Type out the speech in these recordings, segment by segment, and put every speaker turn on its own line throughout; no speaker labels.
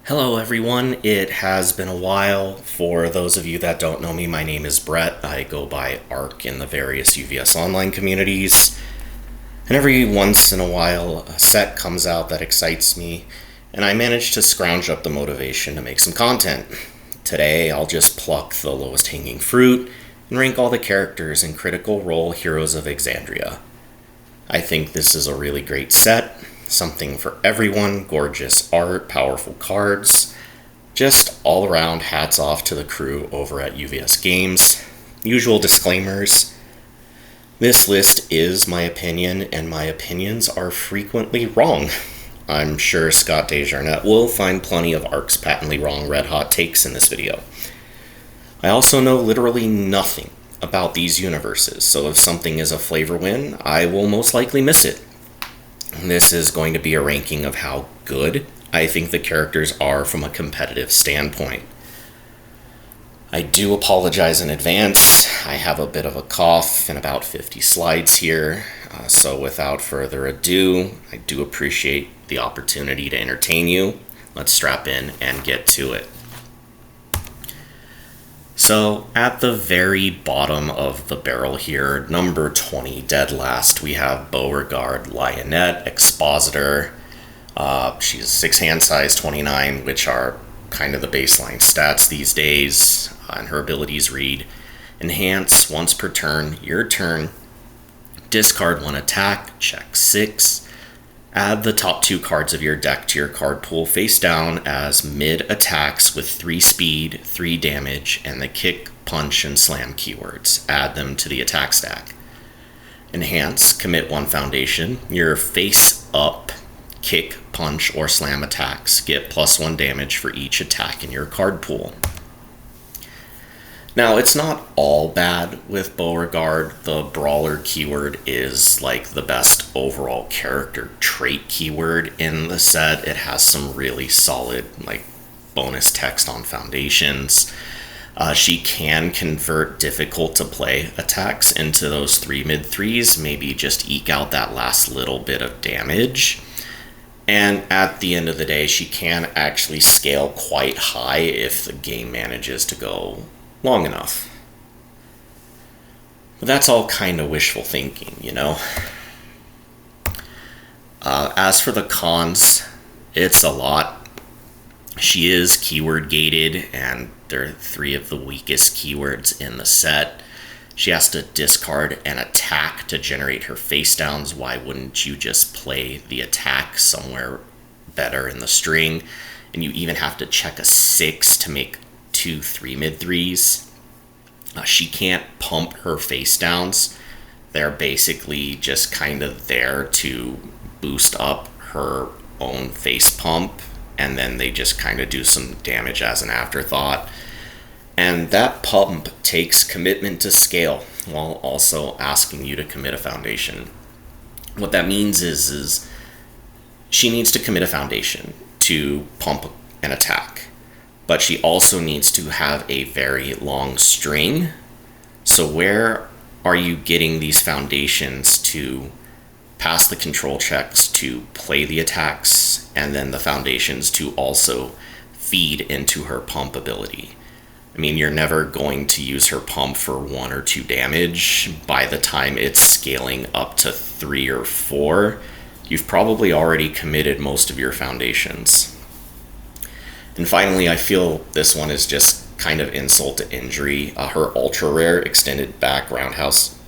Hello, everyone. It has been a while. For those of you that don't know me, my name is Brett. I go by ARC in the various UVS online communities. And every once in a while, a set comes out that excites me, and I manage to scrounge up the motivation to make some content. Today, I'll just pluck the lowest hanging fruit and rank all the characters in Critical Role Heroes of Exandria. I think this is a really great set. Something for everyone, gorgeous art, powerful cards. Just all around hats off to the crew over at UVS Games. Usual disclaimers. This list is my opinion, and my opinions are frequently wrong. I'm sure Scott Desjardins will find plenty of ARC's patently wrong red hot takes in this video. I also know literally nothing about these universes, so if something is a flavor win, I will most likely miss it. This is going to be a ranking of how good I think the characters are from a competitive standpoint. I do apologize in advance. I have a bit of a cough and about 50 slides here. So without further ado, I do appreciate the opportunity to entertain you. Let's strap in and get to it. So, at the very bottom of the barrel here, number 20, dead last, we have Beauregard, Lionette, Expositor. She's 6 hand size, 29, which are kind of the baseline stats these days. And her abilities read, enhance once per turn, your turn, discard 1 attack, check 6. Add the top 2 cards of your deck to your card pool face down as mid attacks with 3 speed, 3 damage, and the kick, punch, and slam keywords. Add them to the attack stack. Enhance, commit 1 foundation. Your face up, kick, punch, or slam attacks get +1 damage for each attack in your card pool. Now, it's not all bad with Beauregard. The Brawler keyword is like the best overall character trait keyword in the set. It has some really solid bonus text on foundations. She can convert difficult to play attacks into those 3 mid-3s, maybe just eke out that last little bit of damage. And at the end of the day, she can actually scale quite high if the game manages to go long enough. But that's all kind of wishful thinking, you know? As for the cons, it's a lot. She is keyword gated, and they're 3 of the weakest keywords in the set. She has to discard an attack to generate her face downs. Why wouldn't you just play the attack somewhere better in the string? And you even have to check a 6 to make 2 3 mid-3s. She can't pump her face downs. They're basically just kind of there to boost up her own face pump, and then they just kind of do some damage as an afterthought. And that pump takes commitment to scale while also asking you to commit a foundation. What that means is she needs to commit a foundation to pump an attack, but she also needs to have a very long string. So where are you getting these foundations to pass the control checks, to play the attacks, and then the foundations to also feed into her pump ability? I mean, you're never going to use her pump for 1 or 2 damage. By the time it's scaling up to 3 or 4, you've probably already committed most of your foundations. And finally, I feel this one is just kind of insult to injury. Her ultra rare extended back roundhouse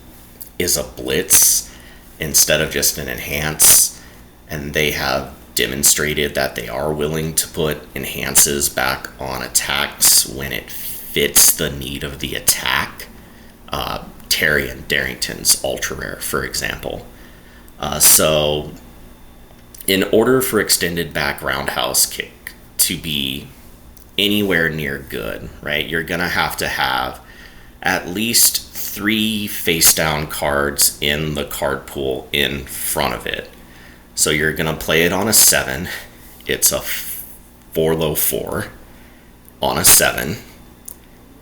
is a blitz instead of just an enhance, and they have demonstrated that they are willing to put enhances back on attacks when it fits the need of the attack. Tyrion Darrington's ultra rare, for example. So in order for extended back roundhouse kick to be anywhere near good, right, you're gonna have to have at least 3 face down cards in the card pool in front of it. So you're gonna play it on a 7. It's a 4 low 4 on a 7.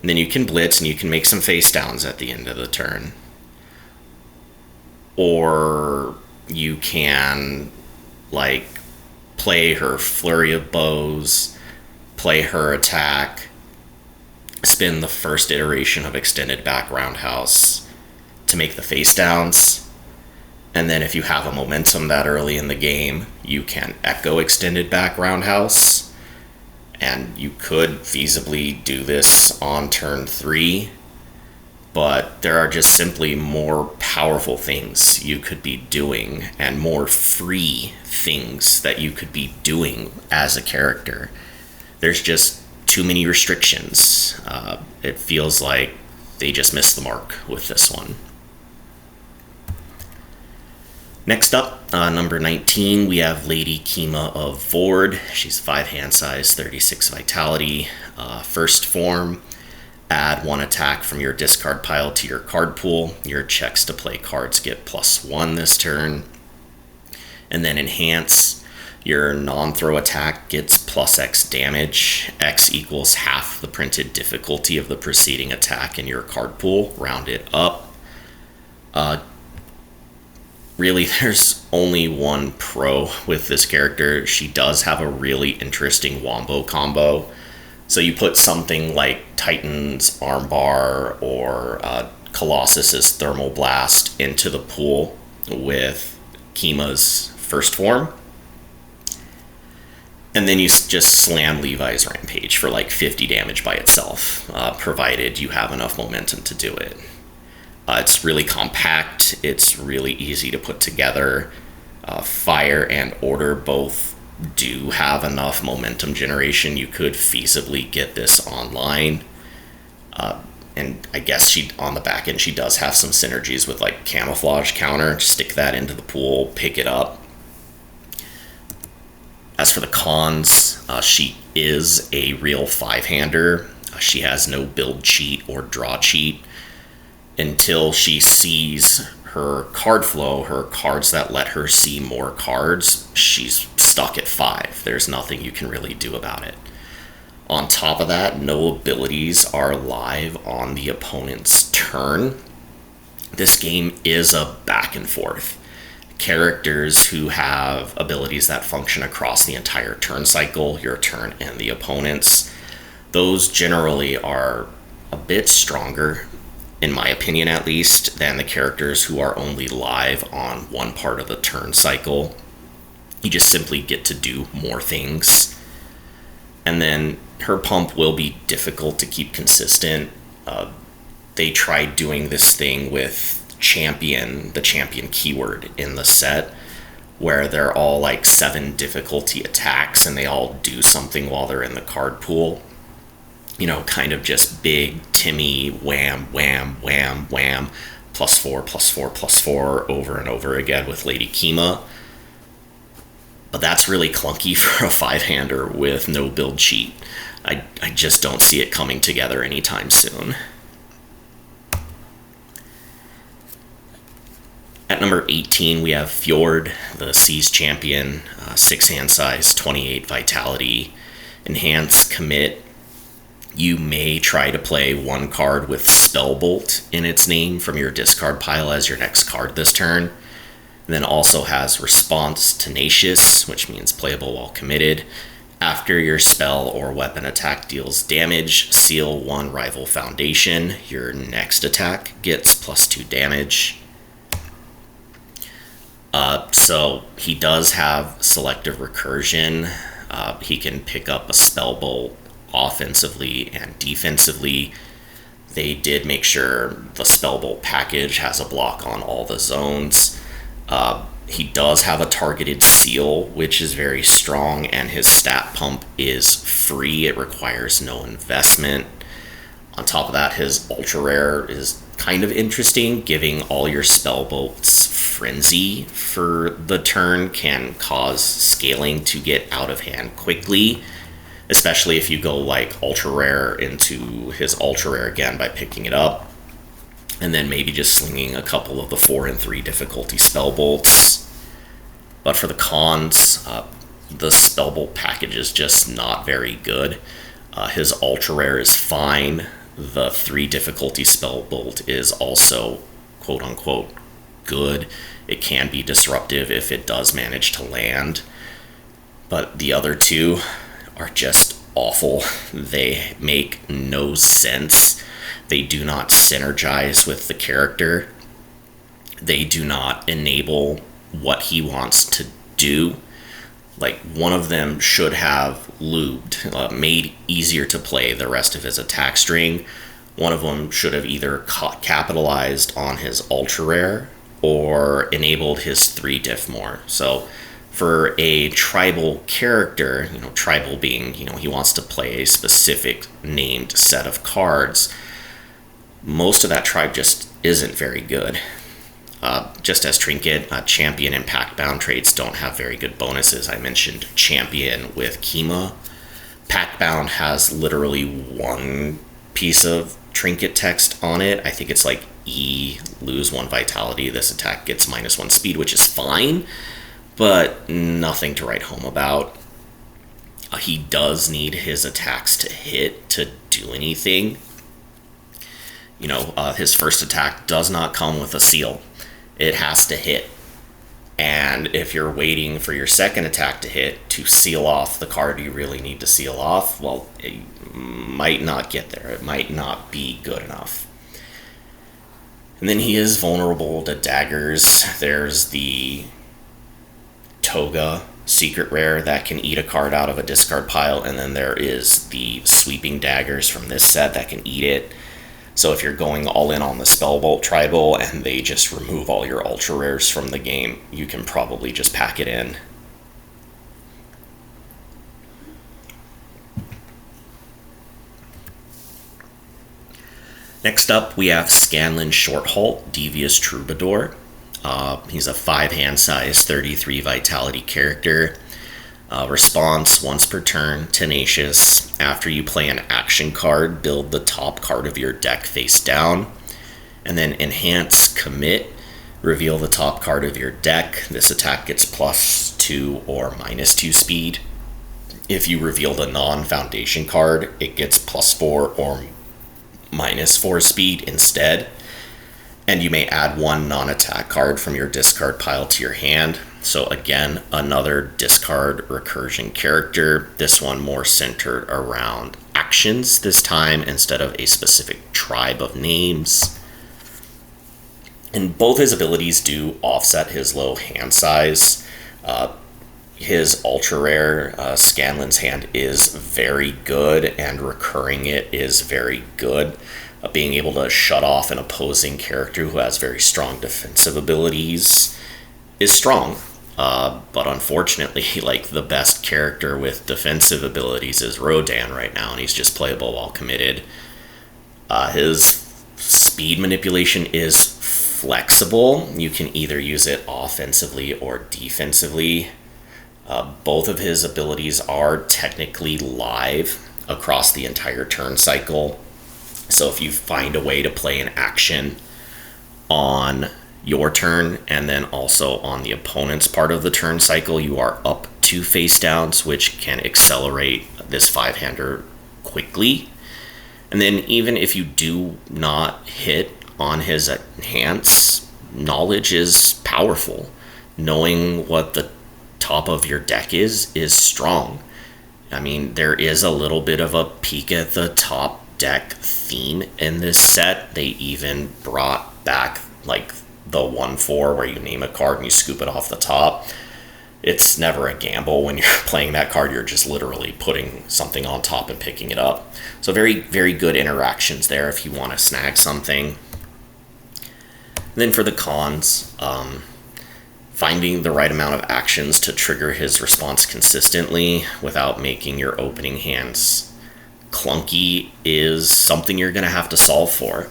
And then you can blitz and you can make some face downs at the end of the turn. Or you can play her flurry of bows, play her attack, spin the first iteration of extended back roundhouse to make the face downs, and then if you have a momentum that early in the game, you can echo extended back roundhouse, and you could feasibly do this on turn 3, but there are just simply more powerful things you could be doing and more free things that you could be doing as a character. There's just too many restrictions. It feels like they just missed the mark with this one. Next up, number 19, we have Lady Kima of Vord. She's 5 hand size, 36 vitality. First form, add 1 attack from your discard pile to your card pool. Your checks to play cards get +1 this turn. And then enhance, your non-throw attack gets +X damage. X equals half the printed difficulty of the preceding attack in your card pool, round it up. Really, there's only one pro with this character. She does have a really interesting wombo combo. So you put something like Titan's Armbar or Colossus's Thermal Blast into the pool with Kima's first form, and then you just slam Levi's Rampage for like 50 damage by itself, provided you have enough momentum to do it. It's really compact, it's really easy to put together. Fire and Order both do have enough momentum generation. You could feasibly get this online. And I guess on the back end, she does have some synergies with like Camouflage Counter. Stick that into the pool, pick it up. As for the cons, she is a real 5-hander. She has no build cheat or draw cheat. Until she sees her card flow, her cards that let her see more cards, she's stuck at 5. There's nothing you can really do about it. On top of that, no abilities are live on the opponent's turn. This game is a back and forth. Characters who have abilities that function across the entire turn cycle, your turn and the opponent's, those generally are a bit stronger, in my opinion at least, than the characters who are only live on one part of the turn cycle. You just simply get to do more things. And then her pump will be difficult to keep consistent. They tried doing this thing with the champion keyword in the set, where they're all like 7 difficulty attacks and they all do something while they're in the card pool. You know, kind of just big Timmy wham, wham, wham, wham, +4, +4, +4 over and over again with Lady Kima. But that's really clunky for a 5-hander with no build cheat. I just don't see it coming together anytime soon. At number 18, we have Fjord, the Seas champion, 6 hand size, 28 vitality, enhance, commit. You may try to play 1 card with Spellbolt in its name from your discard pile as your next card this turn. And then also has Response Tenacious, which means playable while committed. After your spell or weapon attack deals damage, seal 1 rival foundation. Your next attack gets +2 damage. So he does have selective recursion. He can pick up a Spellbolt offensively and defensively. They did make sure the Spellbolt package has a block on all the zones. He does have a targeted seal, which is very strong, and his stat pump is free. It requires no investment. On top of that, his ultra rare is kind of interesting. Giving all your Spellbolts Frenzy for the turn can cause scaling to get out of hand quickly, especially if you go like ultra rare into his ultra rare again by picking it up, and then maybe just slinging a couple of the 4 and 3 difficulty Spellbolts. But for the cons, the Spellbolt package is just not very good. His ultra rare is fine. The 3 difficulty Spellbolt is also quote unquote good. It can be disruptive if it does manage to land, but the other 2 are just awful. They make no sense. They do not synergize with the character. They do not enable what he wants to do. Like, one of them should have lubed, made easier to play the rest of his attack string. One of them should have either capitalized on his ultra rare or enabled his 3 diff more. So for a tribal character, tribal being, he wants to play a specific named set of cards, most of that tribe just isn't very good. Just as Trinket, Champion and Pact-Bound traits don't have very good bonuses. I mentioned Champion with Kima. Pact-Bound has literally one piece of Trinket text on it. I think it's like lose 1 vitality. This attack gets -1 speed, which is fine, but nothing to write home about. He does need his attacks to hit to do anything. His first attack does not come with a seal. It has to hit. And if you're waiting for your second attack to hit to seal off the card you really need to seal off, well, it might not get there. It might not be good enough. And then he is vulnerable to daggers. There's the Toga secret rare that can eat a card out of a discard pile, and then there is the sweeping daggers from this set that can eat it. So if you're going all in on the Spellbolt tribal and they just remove all your ultra rares from the game, you can probably just pack it in. Next up, we have Scanlan Shorthalt, Devious Troubadour. He's a 5-hand size, 33 vitality character. Response once per turn, Tenacious. After you play an action card, build the top card of your deck face down. And then Enhance, Commit. Reveal the top card of your deck. This attack gets +2 or -2 speed. If you reveal the non-foundation card, it gets +4 or -4 speed instead. And you may add 1 non-attack card from your discard pile to your hand. So again, another discard recursion character. This one more centered around actions this time instead of a specific tribe of names. And both his abilities do offset his low hand size. His ultra rare, Scanlan's Hand, is very good, and recurring it is very good. Being able to shut off an opposing character who has very strong defensive abilities is strong. But unfortunately, the best character with defensive abilities is Rodan right now, and he's just playable while committed. His speed manipulation is flexible. You can either use it offensively or defensively. Both of his abilities are technically live across the entire turn cycle. So if you find a way to play an action on your turn and then also on the opponent's part of the turn cycle, you are up 2 face downs, which can accelerate this 5-hander quickly. And then even if you do not hit on his enhance, knowledge is powerful. Knowing what the top of your deck is strong. I mean, there is a little bit of a peek at the top deck theme in this set. They even brought back the 1/4 where you name a card and you scoop it off the top. It's never a gamble when you're playing that card. You're just literally putting something on top and picking it up. So very, very good interactions there if you want to snag something. And then for the cons, finding the right amount of actions to trigger his response consistently without making your opening hands clunky is something you're going to have to solve for.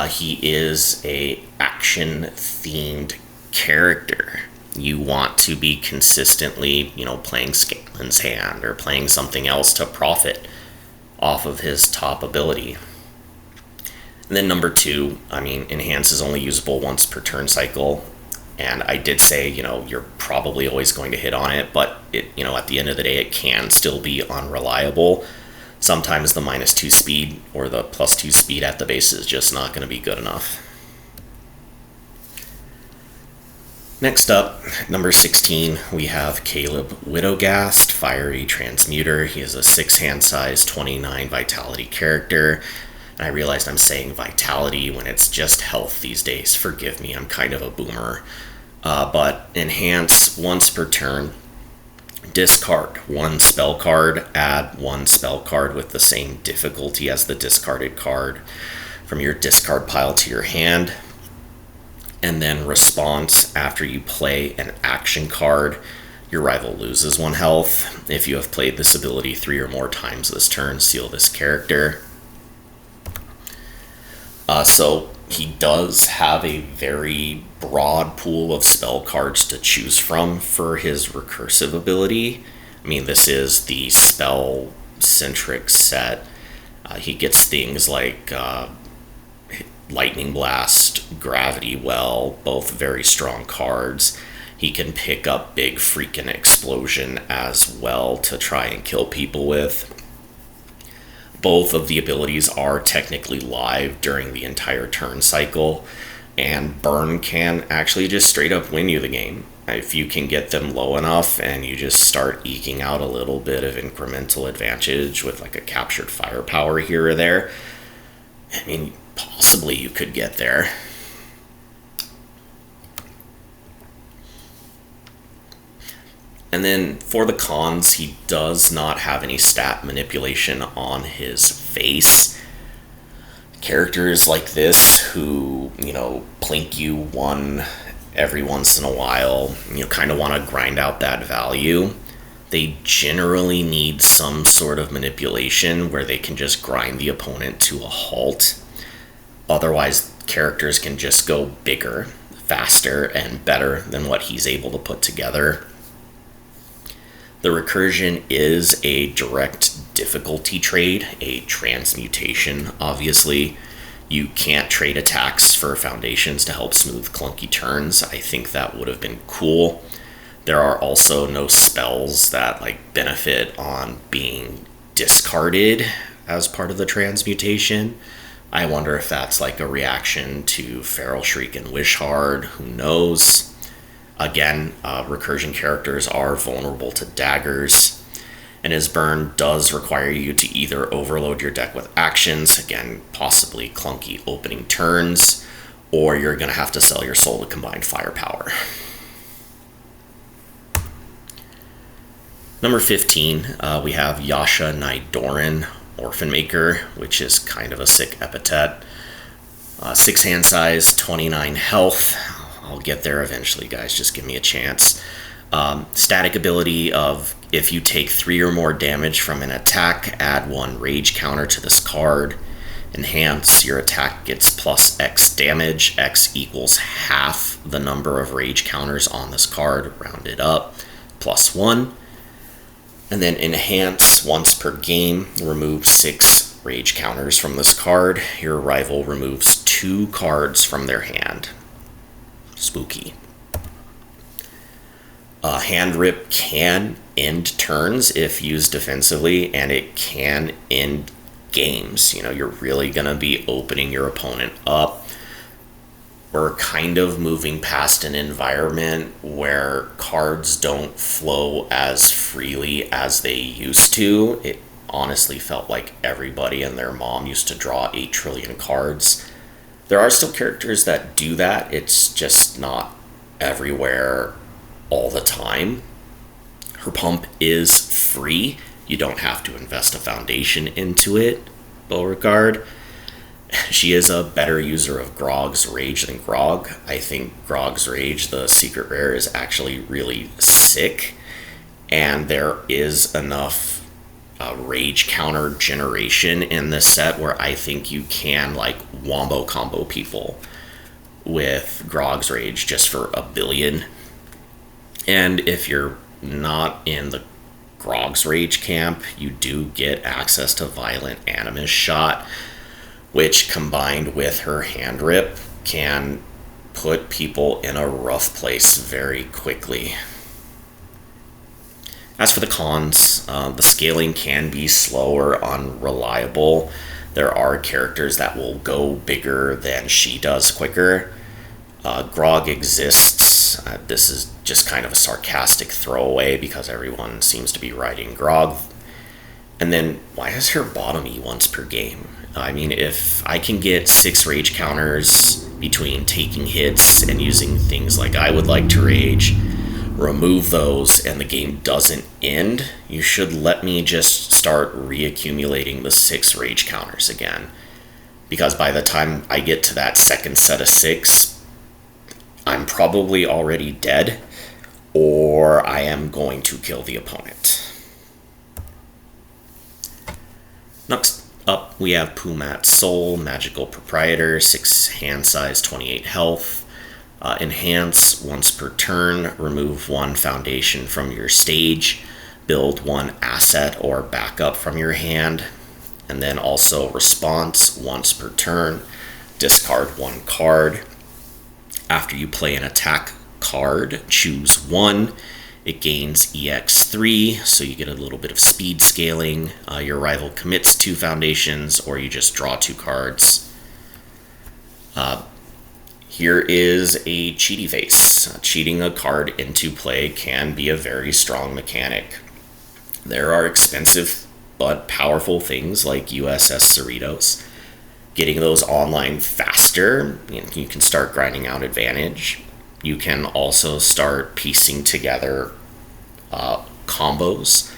He is a action-themed character. You want to be consistently, playing Scanlan's Hand or playing something else to profit off of his top ability. And then number 2, Enhance is only usable once per turn cycle. And I did say, you're probably always going to hit on it, but at the end of the day, it can still be unreliable. Sometimes the -2 speed or the +2 speed at the base is just not going to be good enough. And then number 3, Enhance is only usable once per turn cycle. And I did say, you're probably always going to hit on it, but at the end of the day, it can still be unreliable. Sometimes the -2 speed or the +2 speed at the base is just not going to be good enough. 4, Enhance is only usable once per turn cycle. And I did say, you're probably always going to hit on it, but at the end of the day, it can still be unreliable. Sometimes the -2 speed or the +2 speed at the base is just not going to be good enough. Next up, number 16, we have Caleb Widowgast, Fiery Transmuter. He is a 6 hand size, 29 vitality character. And I realized I'm saying vitality when it's just health these days. Forgive me, I'm kind of a boomer. But enhance once per turn. Discard 1 spell card, add 1 spell card with the same difficulty as the discarded card from your discard pile to your hand. And then response, after you play an action card, your rival loses 1 health. If you have played this ability 3 or more times this turn, seal this character. So he does have a very broad pool of spell cards to choose from for his recursive ability. I mean, this is the spell-centric set. He gets things like Lightning Blast, Gravity Well, both very strong cards. He can pick up Big Freaking Explosion as well to try and kill people with. Both of the abilities are technically live during the entire turn cycle, and Burn can actually just straight up win you the game. If you can get them low enough and you just start eking out a little bit of incremental advantage with like a captured firepower here or there, I mean, possibly you could get there. And then for the cons, he does not have any stat manipulation on his face. Characters like this who, plink you 1 every once in a while, kind of want to grind out that value. They generally need some sort of manipulation where they can just grind the opponent to a halt. Otherwise, characters can just go bigger, faster, and better than what he's able to put together. The recursion is a direct difficulty trade, a transmutation, obviously. You can't trade attacks for foundations to help smooth clunky turns. I think that would have been cool. There are also no spells that benefit on being discarded as part of the transmutation. I wonder if that's a reaction to Feral Shriek and Wishhard. Who knows? Again, recursion characters are vulnerable to daggers, and his burn does require you to either overload your deck with actions, again, possibly clunky opening turns, or you're going to have to sell your soul to combine firepower. Number 15, we have Yasha Nidoran, Orphan Maker, which is kind of a sick epithet. 6 hand size, 29 health. I'll get there eventually, guys. Just give me a chance. Static ability of if you take 3 or more damage from an attack, add 1 rage counter to this card. Enhance, your attack gets plus X damage. X equals half the number of rage counters on this card, rounded up, plus 1. And then enhance, once per game, remove 6 rage counters from this card. Your rival removes 2 cards from their hand. Spooky. Hand Rip can end turns if used defensively, and it can end games. You're really going to be opening your opponent up. We're kind of moving past an environment where cards don't flow as freely as they used to. It honestly felt like everybody and their mom used to draw 8 trillion cards. There are still characters that do that. It's just not everywhere all the time. Her pump is free. You don't have to invest a foundation into it, Beauregard. She is a better user of Grog's Rage than Grog. I think Grog's Rage, the secret rare, is actually really sick. And there is enough rage counter generation in this set where I think you can wombo combo people with Grog's Rage just for 1 billion. And if you're not in the Grog's Rage camp, you do get access to Violent Animus Shot, which combined with her Hand Rip can put people in a rough place very quickly. As for the cons, the scaling can be slow or unreliable. There are characters that will go bigger than she does quicker. Grog exists cards. This is just kind of a sarcastic throwaway because everyone seems to be riding Grog. And then, why is her bottom E once per game? I mean, if I can get 6 rage counters between taking hits and using things like I would like to rage, remove those, and the game doesn't end, you should let me just start reaccumulating the 6 rage counters again. Because by the time I get to that second set of 6, I'm probably already dead, or I am going to kill the opponent. Next up, we have Pumat Soul, Magical Proprietor, 6 hand size, 28 health. Enhance once per turn, remove 1 foundation from your stage, build 1 asset or backup from your hand, and then also response once per turn, discard 1 card. After you play an attack card, choose 1. It gains EX3, so you get a little bit of speed scaling. Your rival commits 2 foundations, or you just draw 2 cards. Here is a cheaty face. Cheating a card into play can be a very strong mechanic. There are expensive but powerful things like USS Cerritos. Getting those online faster, you can start grinding out advantage. You can also start piecing together combos.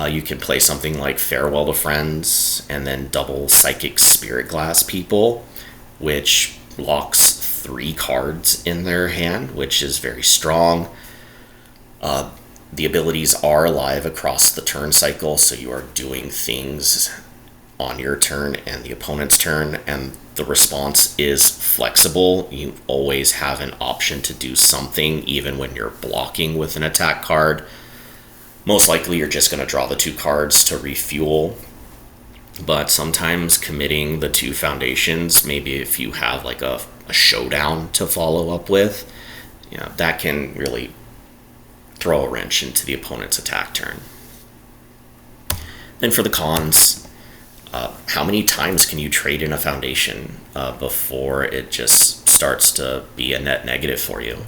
You can play something like Farewell to Friends and then double Psychic Spirit Glass people, which locks 3 cards in their hand, which is very strong. The abilities are live across the turn cycle, so you are doing things on your turn and the opponent's turn, and the response is flexible. You always have an option to do something, even when you're blocking with an attack card. Most likely you're just going to draw the 2 cards to refuel, but sometimes committing the 2 foundations, maybe if you have like a showdown to follow up with, that can really throw a wrench into the opponent's attack turn. Then for the cons, how many times can you trade in a foundation before it just starts to be a net negative for you?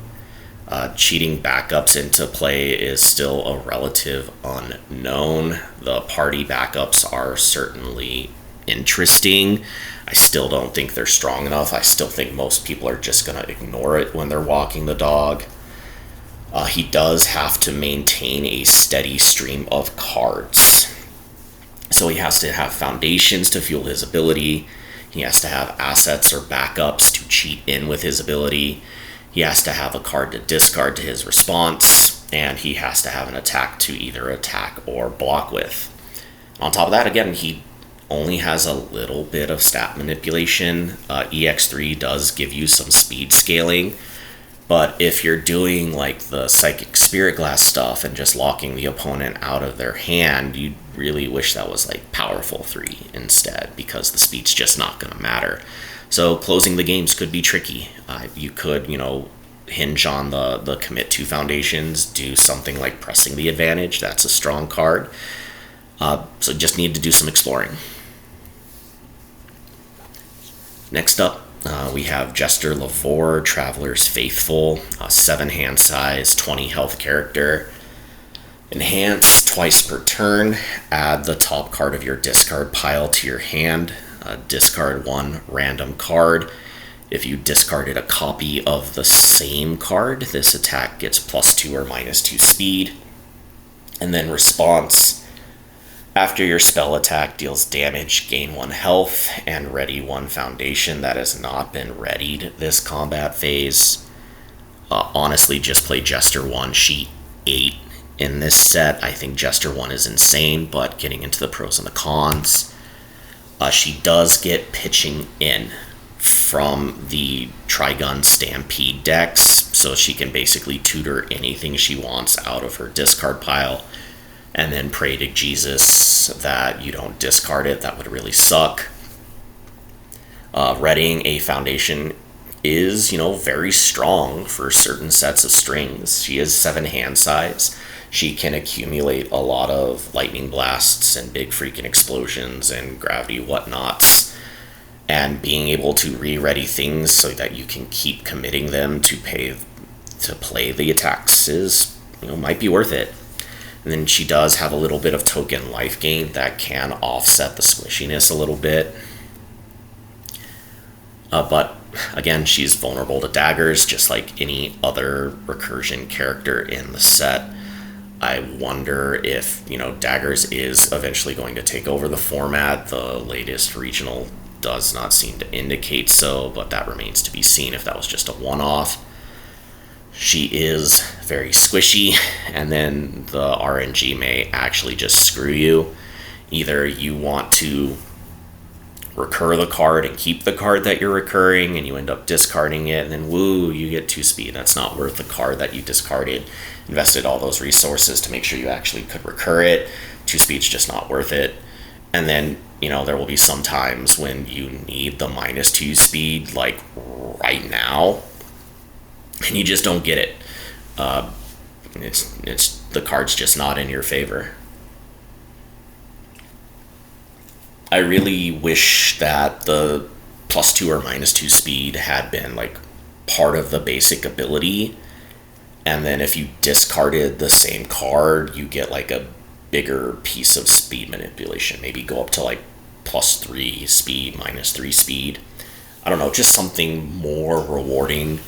Cheating backups into play is still a relative unknown. The party backups are certainly interesting. I still don't think they're strong enough. I still think most people are just going to ignore it when they're walking the dog. He does have to maintain a steady stream of cards. So he has to have foundations to fuel his ability. He has to have assets or backups to cheat in with his ability. He has to have a card to discard to his response. And he has to have an attack to either attack or block with. On top of that, again, he only has a little bit of stat manipulation. EX3 does give you some speed scaling. But if you're doing like the Psychic Spirit Glass stuff and just locking the opponent out of their hand, you'd really wish that was like Powerful 3 instead, because the speed's just not going to matter. So closing the games could be tricky. You could, hinge on the commit 2 foundations, do something like Pressing the Advantage. That's a strong card. So just need to do some exploring. Next up, we have Jester Lavore, Traveler's Faithful, 7 hand size, 20 health character. Enhance twice per turn. Add the top card of your discard pile to your hand. Discard 1 random card. If you discarded a copy of the same card, this attack gets +2 or -2 speed. And then response. After your spell attack deals damage, gain 1 health, and ready 1 foundation that has not been readied this combat phase. Honestly, just play Jester 1, Sheet 8 in this set. I think Jester 1 is insane, but getting into the pros and the cons. She does get pitching in from the Trigun Stampede decks, so she can basically tutor anything she wants out of her discard pile. And then pray to Jesus that you don't discard it. That would really suck. Readying a foundation is, very strong for certain sets of strings. She is 7 hand size. She can accumulate a lot of lightning blasts and big freaking explosions and gravity whatnots. And being able to re-ready things so that you can keep committing them to pay to play the attacks is, might be worth it. And then she does have a little bit of token life gain that can offset the squishiness a little bit. But again, she's vulnerable to daggers, just like any other recursion character in the set. I wonder if, daggers is eventually going to take over the format. The latest regional does not seem to indicate so, but that remains to be seen if that was just a one-off. She is very squishy, and then the RNG may actually just screw you. Either you want to recur the card and keep the card that you're recurring, and you end up discarding it, and then woo, you get 2 speed. That's not worth the card that you discarded. Invested all those resources to make sure you actually could recur it. 2 speed's just not worth it. And then, there will be some times when you need the -2 speed, like right now, and you just don't get it. It's the card's just not in your favor. I really wish that the +2 or -2 speed had been like part of the basic ability, and then if you discarded the same card, you get like a bigger piece of speed manipulation. Maybe go up to like +3 speed, -3 speed. I don't know, just something more rewarding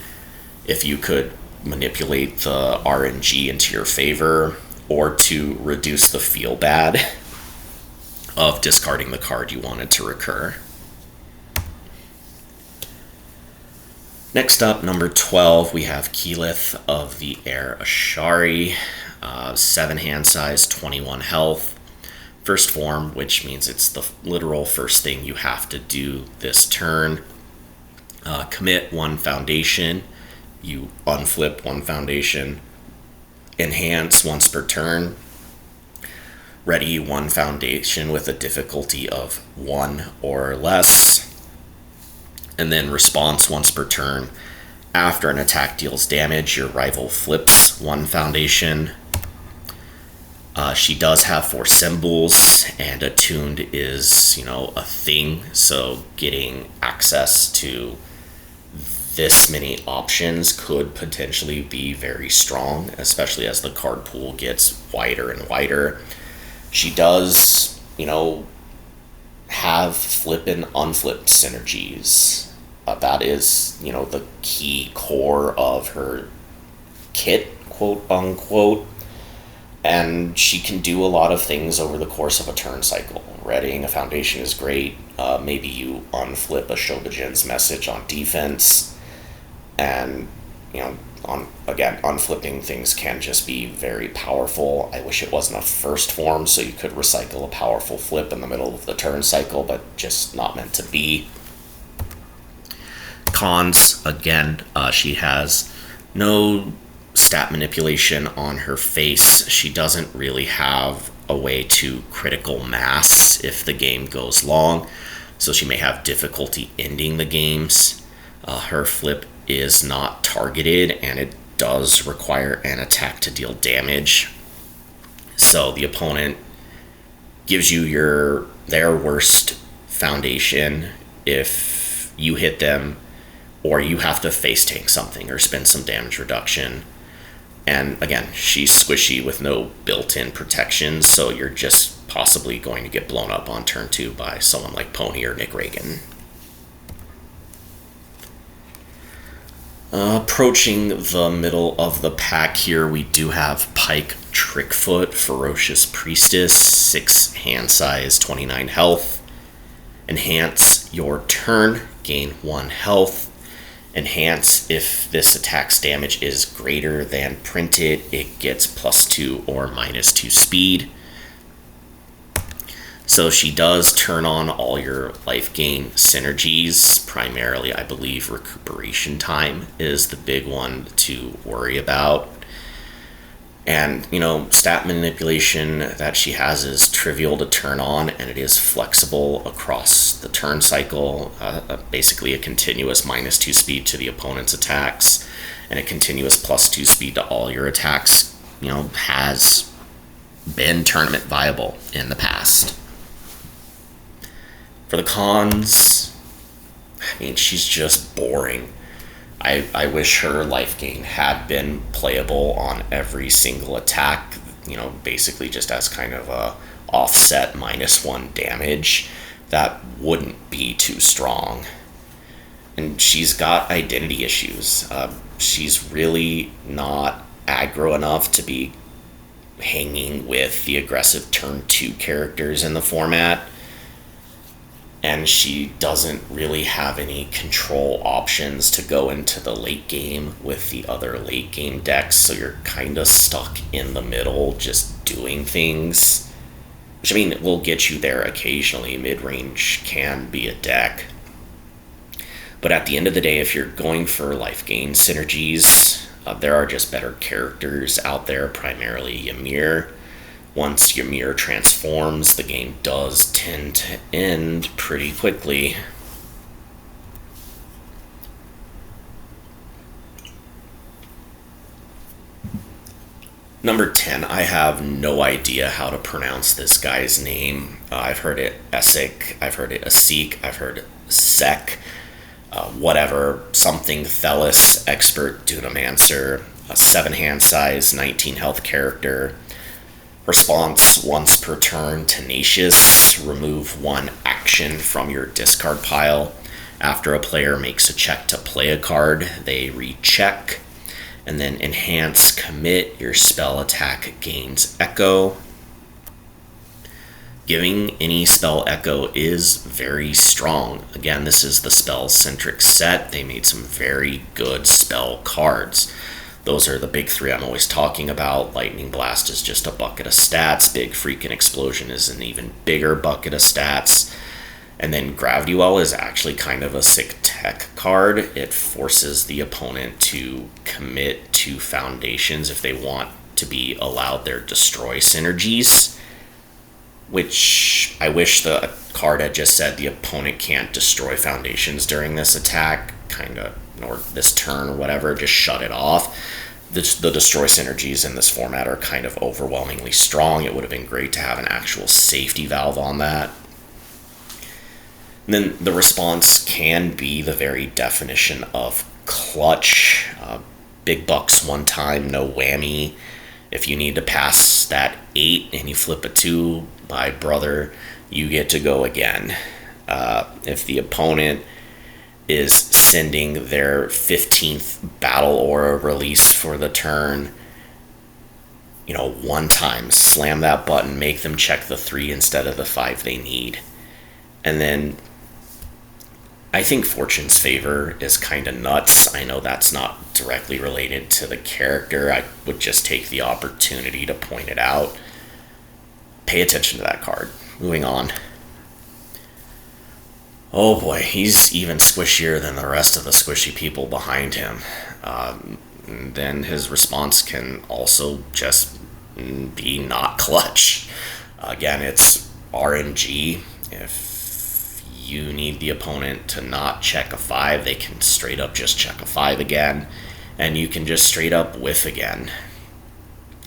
if you could manipulate the RNG into your favor, or to reduce the feel bad of discarding the card you wanted to recur. Next up, number 12, we have Keyleth of the Air Ashari. 7 hand size, 21 health. First form, which means it's the literal first thing you have to do this turn. Commit 1 foundation. You unflip 1 foundation. Enhance once per turn. Ready 1 foundation with a difficulty of 1 or less. And then response once per turn. After an attack deals damage, your rival flips 1 foundation. She does have 4 symbols, and attuned is, a thing. So getting access to this many options could potentially be very strong, especially as the card pool gets wider and wider. She does, have flip and unflipped synergies. That is, the key core of her kit, quote unquote. And she can do a lot of things over the course of a turn cycle. Readying a foundation is great. Maybe you unflip a Shogagen's message on defense. And, unflipping things can just be very powerful. I wish it wasn't a first form, so you could recycle a powerful flip in the middle of the turn cycle, but just not meant to be. Cons, again, she has no stat manipulation on her face. She doesn't really have a way to critical mass if the game goes long, so she may have difficulty ending the games. Her flip is not targeted, and it does require an attack to deal damage. So the opponent gives you their worst foundation if you hit them, or you have to face tank something or spend some damage reduction. And again, she's squishy with no built-in protection, so you're just possibly going to get blown up on turn 2 by someone like Pony or Nick Reagan. Approaching the middle of the pack here, we do have Pike Trickfoot, Ferocious Priestess, 6 hand size, 29 health. Enhance your turn, gain 1 health. Enhance, if this attack's damage is greater than printed, it gets +2 or -2 speed. So she does turn on all your life gain synergies. Primarily, I believe recuperation time is the big one to worry about. And, stat manipulation that she has is trivial to turn on, and it is flexible across the turn cycle. Basically a continuous -2 speed to the opponent's attacks, and a continuous +2 speed to all your attacks, has been tournament viable in the past. For the cons, she's just boring. I wish her life gain had been playable on every single attack, basically just as kind of a offset -1 damage. That wouldn't be too strong. And she's got identity issues. She's really not aggro enough to be hanging with the aggressive turn 2 characters in the format. And she doesn't really have any control options to go into the late game with the other late game decks, so you're kind of stuck in the middle just doing things. Which, I mean, it will get you there occasionally. Mid-range can be a deck. But at the end of the day, if you're going for life gain synergies, there are just better characters out there, primarily Ymir. Once Ymir transforms, the game does tend to end pretty quickly. Number 10, I have no idea how to pronounce this guy's name. I've heard it Essek, I've heard it Asik, I've heard Sek, whatever, something Thelis, expert Dunamancer, a 7 hand size, 19 health character. Response once per turn, Tenacious, remove 1 action from your discard pile. After a player makes a check to play a card, they recheck. And then enhance, commit, your spell attack gains echo. Giving any spell echo is very strong. Again, this is the spell-centric set. They made some very good spell cards. Those are the big 3 I'm always talking about. Lightning Blast is just a bucket of stats. Big Freaking Explosion is an even bigger bucket of stats. And then Gravity Well is actually kind of a sick tech card. It forces the opponent to commit to foundations if they want to be allowed their destroy synergies. Which I wish the card had just said the opponent can't destroy foundations during this attack, or this turn or whatever, just shut it off. The destroy synergies in this format are kind of overwhelmingly strong. It would have been great to have an actual safety valve on that. And then the response can be the very definition of clutch. Big bucks 1 time, no whammy. If you need to pass that 8 and you flip a 2, my brother, you get to go again. If the opponent is sending their 15th battle aura release for the turn, 1 time, slam that button, make them check the 3 instead of the 5 they need. And then I think Fortune's Favor is kind of nuts. I know that's not directly related to the character. I would just take the opportunity to point it out. Pay attention to that card. Moving on. Oh boy, he's even squishier than the rest of the squishy people behind him. Then his response can also just be not clutch. Again, it's RNG. If you need the opponent to not check a 5, they can straight up just check a 5 again, and you can just straight up whiff again.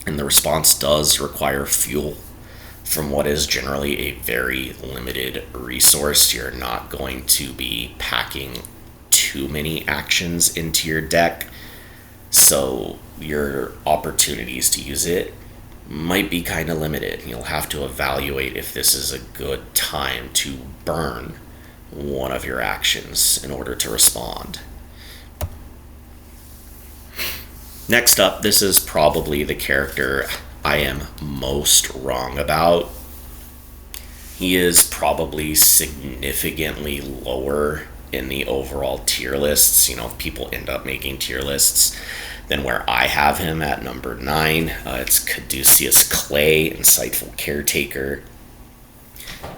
And the response does require fuel from what is generally a very limited resource. You're not going to be packing too many actions into your deck, so your opportunities to use it might be kind of limited. You'll have to evaluate if this is a good time to burn one of your actions in order to respond. Next up, this is probably the character I am most wrong about. He is probably significantly lower in the overall tier lists. People end up making tier lists than where I have him at number 9. It's Caduceus Clay, Insightful Caretaker.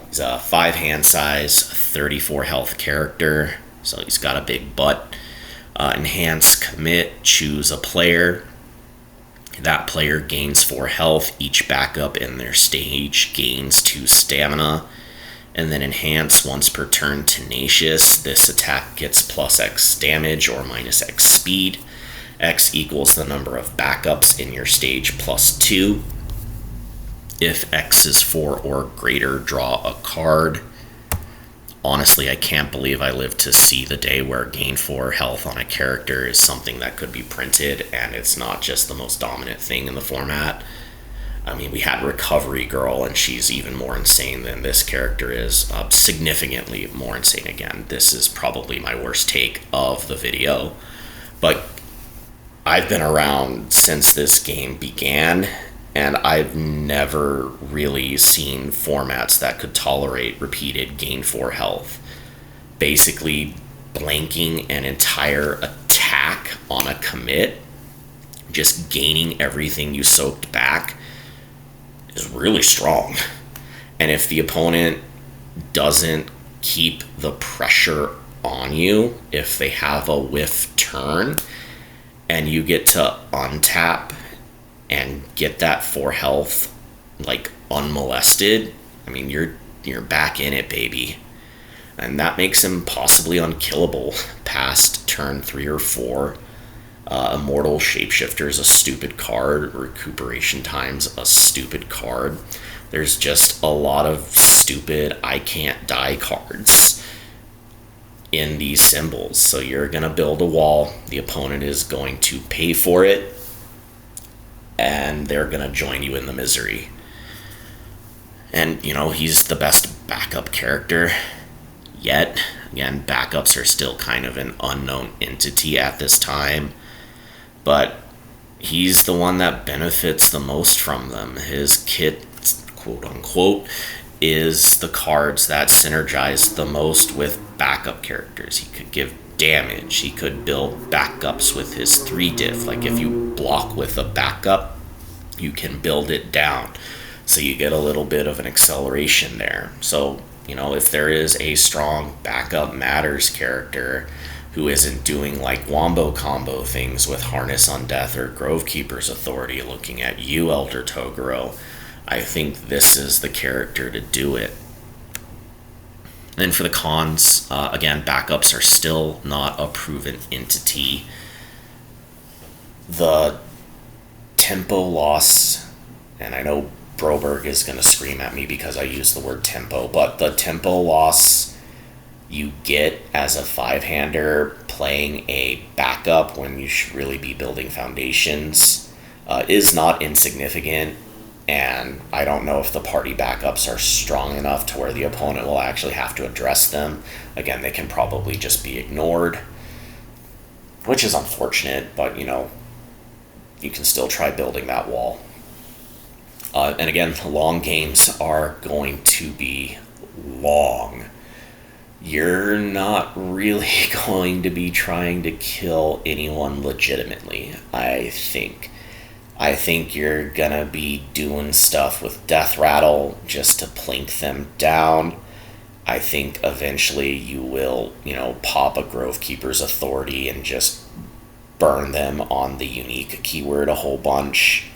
He's a 5 hand size, 34 health character, so he's got a big butt. Enhance, commit, choose a player. That player gains 4 health. Each backup in their stage gains 2 stamina. And then enhance once per turn, Tenacious. This attack gets plus X damage or minus X speed. X equals the number of backups in your stage plus 2. If X is 4 or greater, draw a card. honestly, I can't believe I lived to see the day where gain 4 health on a character is something that could be printed, and it's not just the most dominant thing in the format. I mean, we had Recovery Girl, and she's even more insane than this character is. Significantly more insane again. This is probably my worst take of the video. But I've been around since this game began, and I've never really seen formats that could tolerate repeated gain 4 health. Basically, blanking an entire attack on a commit, just gaining everything you soaked back, is really strong. And if the opponent doesn't keep the pressure on you, if they have a whiff turn, and you get to untap and get that 4 health like unmolested, I mean, you're back in it, baby. And that makes him possibly unkillable past turn 3 or 4. Immortal Shapeshifter is a stupid card. Recuperation Time's a stupid card. There's just a lot of stupid I can't die cards in these symbols. So you're going to build a wall. The opponent is going to pay for it, and they're going to join you in the misery. And, he's the best backup character yet. Again, backups are still kind of an unknown entity at this time. But he's the one that benefits the most from them. His kit, quote unquote, is the cards that synergize the most with backup characters. He could give damage. He could build backups with his 3 diff. Like if you block with a backup, you can build it down. So you get a little bit of an acceleration there. So, if there is a strong backup matters character who isn't doing like wombo combo things with Harness on Death or Grovekeeper's Authority, looking at you, Elder Toguro, I think this is the character to do it. And for the cons, again, backups are still not a proven entity. The tempo loss, and I know Broberg is going to scream at me because I use the word tempo, but the tempo loss you get as a 5-hander playing a backup when you should really be building foundations is not insignificant, and I don't know if the party backups are strong enough to where the opponent will actually have to address them. Again, they can probably just be ignored, which is unfortunate, but you can still try building that wall. And again, long games are going to be long. You're not really going to be trying to kill anyone legitimately, I think. I think you're gonna be doing stuff with Death Rattle just to plink them down. I think eventually you will, pop a Grovekeeper's Authority and just burn them on the unique keyword a whole bunch,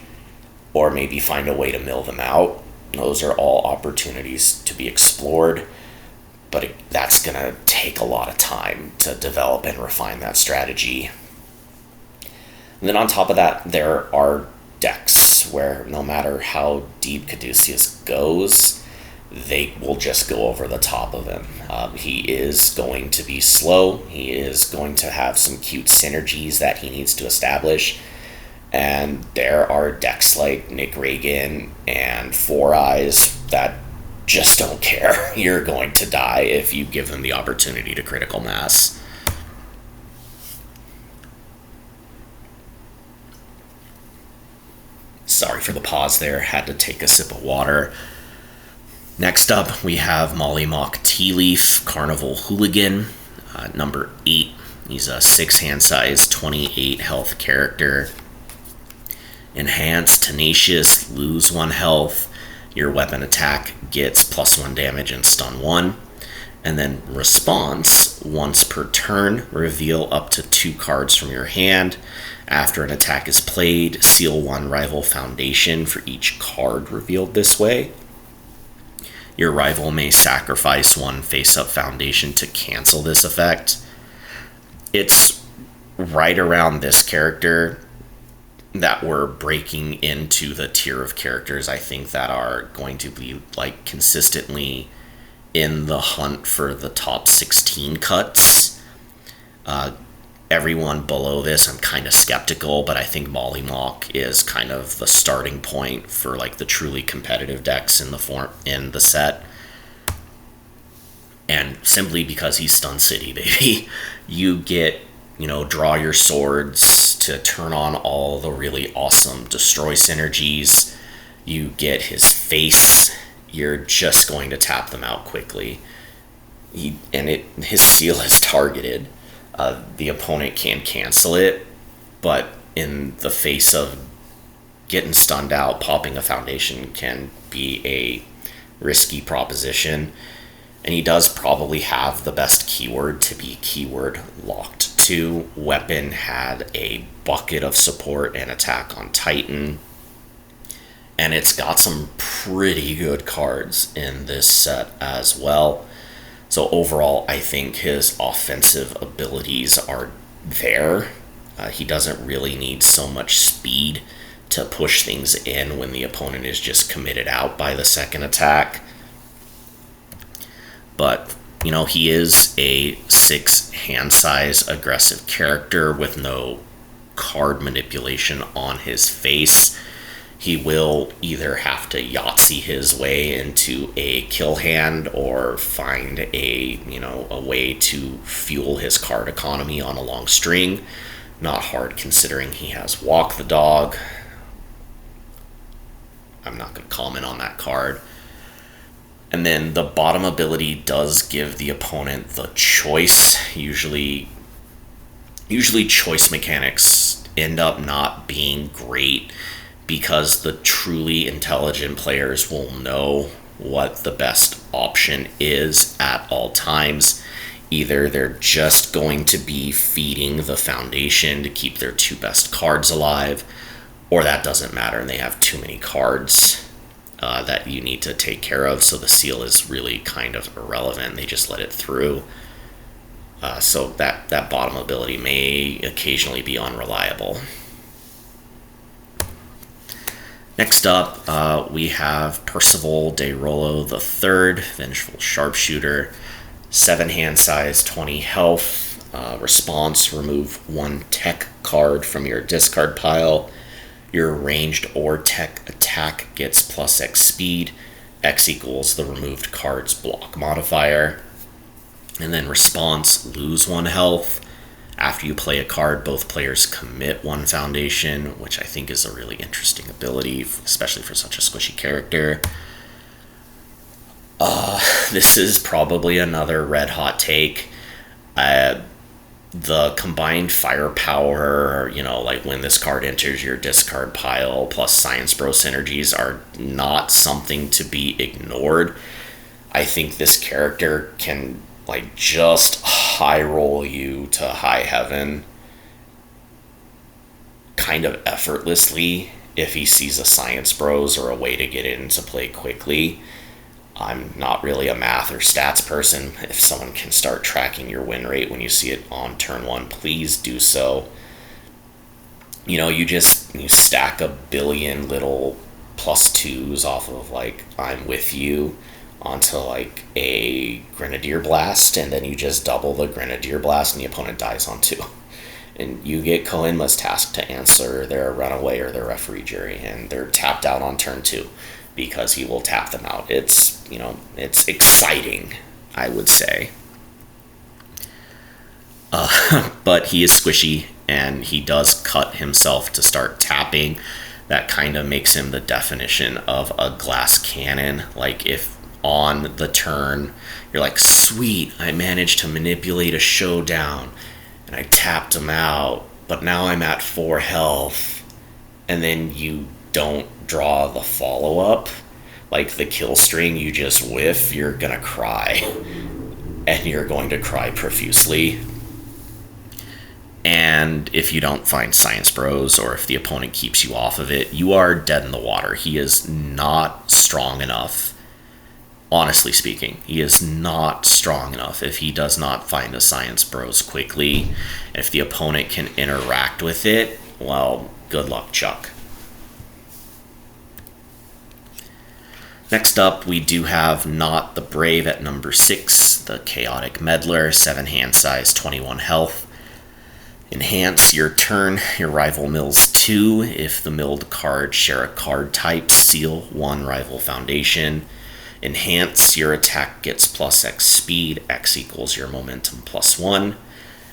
or maybe find a way to mill them out. Those are all opportunities to be explored. But that's going to take a lot of time to develop and refine that strategy. And then on top of that, there are decks where no matter how deep Caduceus goes, they will just go over the top of him. He is going to be slow. He is going to have some cute synergies that he needs to establish. And there are decks like Nick Reagan and Four Eyes that just don't care. You're going to die if you give them the opportunity to critical mass. Sorry for the pause there. Had to take a sip of water. Next up, we have Mollymock Tea Leaf, Carnival Hooligan, number 8. He's a 6 hand size, 28 health character. Enhanced, Tenacious, lose 1 health. Your weapon attack gets +1 damage and stun 1. And then response, once per turn, reveal up to 2 cards from your hand. After an attack is played, seal 1 rival foundation for each card revealed this way. Your rival may sacrifice 1 face-up foundation to cancel this effect. It's right around this character that we're breaking into the tier of characters I think that are going to be like consistently in the hunt for the top 16 cuts. Everyone below this, I'm kind of skeptical, but I think Mollymawk is kind of the starting point for like the truly competitive decks in the set. And simply because he's Stun City, baby, you get, draw your swords to turn on all the really awesome destroy synergies. You get his face. You're just going to tap them out quickly. His seal is targeted. The opponent can cancel it, but in the face of getting stunned out, popping a foundation can be a risky proposition. And he does probably have the best keyword to be keyword locked to. Weapon had a bucket of support and attack on Titan. And it's got some pretty good cards in this set as well. So overall, I think his offensive abilities are there. He doesn't really need so much speed to push things in when the opponent is just committed out by the second attack. But, he is a 6 hand size aggressive character with no card manipulation on his face. He will either have to Yahtzee his way into a kill hand or find a way to fuel his card economy on a long string. Not hard considering he has Walk the Dog. I'm not going to comment on that card. And then the bottom ability does give the opponent the choice. Usually choice mechanics end up not being great because the truly intelligent players will know what the best option is at all times. Either they're just going to be feeding the foundation to keep their 2 best cards alive, or that doesn't matter and they have too many cards that you need to take care of, so the seal is really kind of irrelevant. They just let it through. So that bottom ability may occasionally be unreliable. Next up, we have Percival de Rollo III, Vengeful Sharpshooter, 7 hand size, 20 health. Response, remove 1 tech card from your discard pile. Your ranged or tech attack gets plus X speed. X equals the removed card's block modifier. And then response, lose 1 health. After you play a card, both players commit 1 foundation, which I think is a really interesting ability, especially for such a squishy character. This is probably another red hot take. The combined firepower, like when this card enters your discard pile, plus Science Bro synergies are not something to be ignored. I think this character can just high roll you to high heaven kind of effortlessly if he sees a Science Bros or a way to get into play quickly. I'm not really a math or stats person. If someone can start tracking your win rate when you see it on turn 1, please do so. You stack a billion little +2s off of I'm with you onto a Grenadier Blast, and then you just double the Grenadier Blast and the opponent dies on 2. And you get Koenma's task to answer their runaway or their referee jury, and they're tapped out on turn 2. Because he will tap them out. It's exciting, I would say. But he is squishy, and he does cut himself to start tapping. That kind of makes him the definition of a glass cannon. If on the turn, you're sweet, I managed to manipulate a showdown, and I tapped him out, but now I'm at 4 health, and then you don't draw the follow-up, the kill string you just whiff, you're gonna cry, and you're going to cry profusely. And if you don't find Science Bros, or if the opponent keeps you off of it, you are dead in the water. He is not strong enough. Honestly speaking, he is not strong enough if he does not find a Science Bros quickly. If the opponent can interact with it, well, good luck, Chuck. Next up, we do have Not the Brave at number 6, the Chaotic Meddler, 7 hand size, 21 health. Enhance your turn, your rival mills 2. If the milled cards share a card type, seal 1 rival foundation. Enhance, your attack gets plus X speed, X equals your momentum plus 1.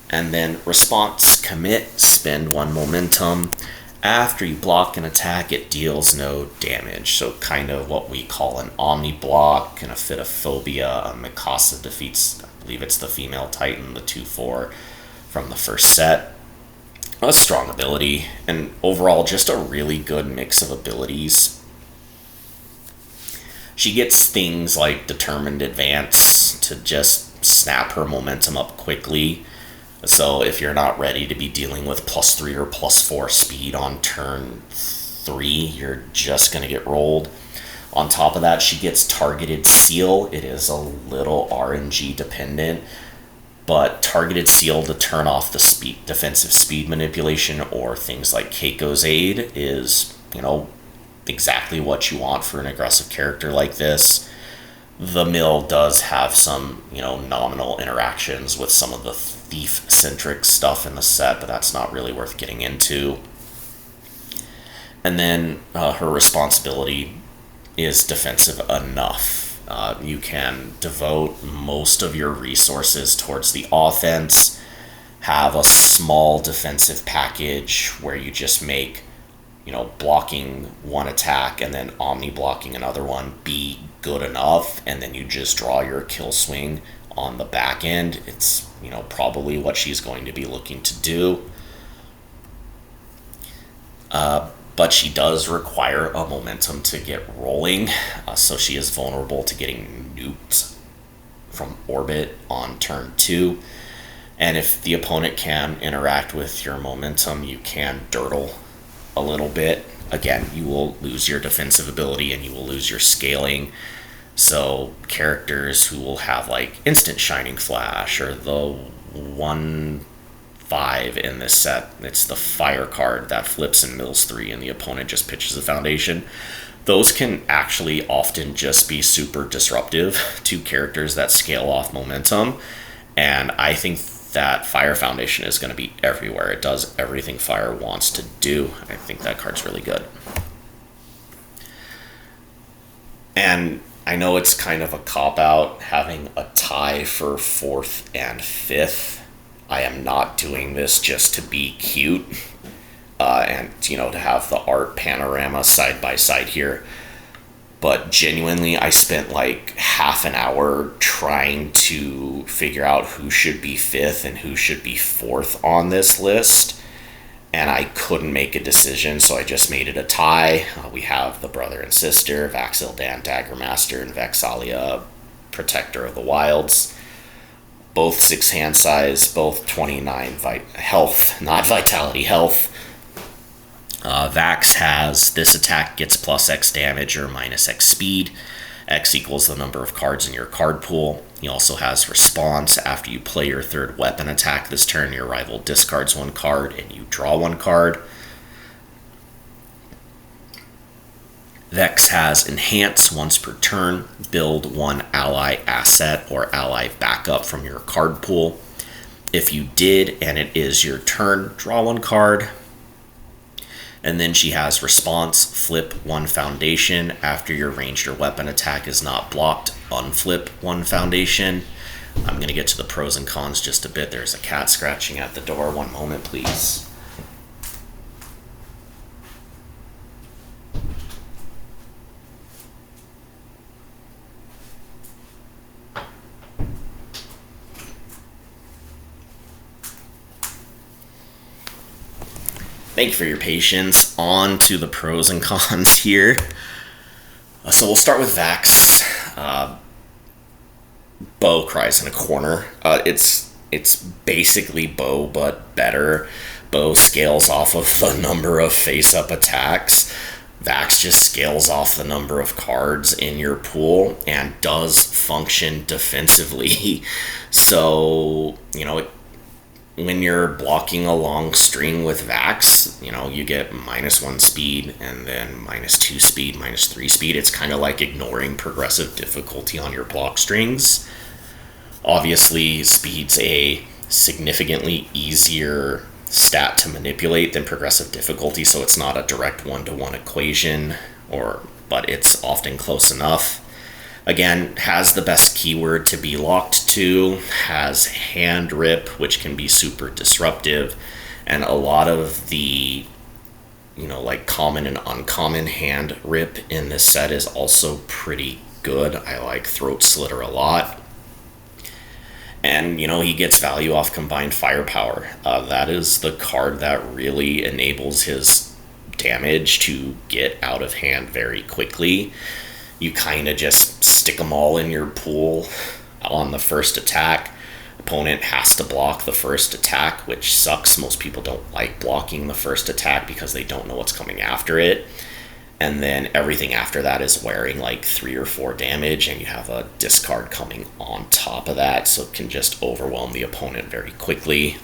And then response, commit, spend 1 momentum. After you block an attack, it deals no damage. So kind of what we call an omni block and a Phytophobia. Mikasa defeats, I believe it's the female Titan, the 2/4 from the first set. A strong ability, and overall just a really good mix of abilities. She gets things like Determined Advance to just snap her momentum up quickly. So if you're not ready to be dealing with +3 or +4 speed on turn 3, you're just going to get rolled. On top of that, she gets Targeted Seal. It is a little RNG dependent, but Targeted Seal to turn off the defensive speed manipulation or things like Keiko's Aid is, exactly what you want for an aggressive character like this. The mill does have some, nominal interactions with some of the thief-centric stuff in the set, but that's not really worth getting into. And then her responsibility is defensive enough. You can devote most of your resources towards the offense, have a small defensive package where you just make, blocking one attack and then omni-blocking another one be good enough, and then you just draw your kill swing on the back end. It's, probably what she's going to be looking to do. But she does require a momentum to get rolling, so she is vulnerable to getting nuked from orbit on turn 2. And if the opponent can interact with your momentum, you can dirtle a little bit. Again, you will lose your defensive ability and you will lose your scaling. So characters who will have like instant Shining Flash or the 1/5 in this set, it's the fire card that flips and mills 3 and the opponent just pitches a foundation. Those can actually often just be super disruptive to characters that scale off momentum. And I think that Fire Foundation is going to be everywhere. It does everything Fire wants to do. I think that card's really good. And I know it's kind of a cop-out having a tie for 4th and 5th. I am not doing this just to be cute and, to have the art panorama side by side here. But genuinely, I spent like half an hour trying to figure out who should be 5th and who should be 4th on this list. And I couldn't make a decision, so I just made it a tie. We have the brother and sister, Vax'Ildan, Daggermaster, and Vex'ahlia, Protector of the Wilds. Both 6 hand size, both 29 health, not vitality, health. Vax has this attack gets plus X damage or minus X speed. X equals the number of cards in your card pool. He also has response. After you play your 3rd weapon attack this turn, your rival discards 1 card and you draw 1 card. Vex has enhance once per turn. Build 1 ally asset or ally backup from your card pool. If you did and it is your turn, draw 1 card. And then she has response, flip 1 foundation. After your ranged or weapon attack is not blocked, unflip 1 foundation. I'm going to get to the pros and cons just a bit. There's a cat scratching at the door. 1 moment, please. Thank you for your patience. On to the pros and cons here. So we'll start with Vax. Bo cries in a corner. It's basically Bo, but better. Bo scales off of the number of face-up attacks. Vax just scales off the number of cards in your pool and does function defensively. So, when you're blocking a long string with Vax, you get -1 speed and then -2 speed, -3 speed. It's kind of like ignoring progressive difficulty on your block strings. Obviously, speed's a significantly easier stat to manipulate than progressive difficulty, so it's not a direct one-to-one equation, but it's often close enough. Again, has the best keyword to be locked to, has hand rip, which can be super disruptive, and a lot of the, like common and uncommon hand rip in this set is also pretty good. I like throat slitter a lot. And, he gets value off combined firepower. That is the card that really enables his damage to get out of hand very quickly. You kind of just stick them all in your pool on the first attack. Opponent has to block the first attack, which sucks. Most people don't like blocking the first attack because they don't know what's coming after it. And then everything after that is wearing like 3 or 4 damage, and you have a discard coming on top of that, so it can just overwhelm the opponent very quickly.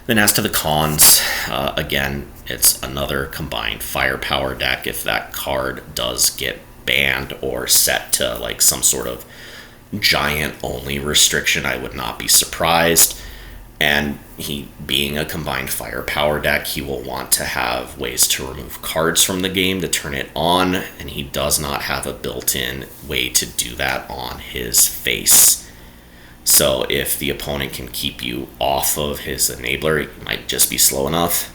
Then as to the cons, again, it's another combined firepower deck. If that card does get banned or set to like some sort of giant only restriction, I would not be surprised. And he being a combined firepower deck, he will want to have ways to remove cards from the game to turn it on, and he does not have a built-in way to do that on his face. So if the opponent can keep you off of his enabler, it might just be slow enough.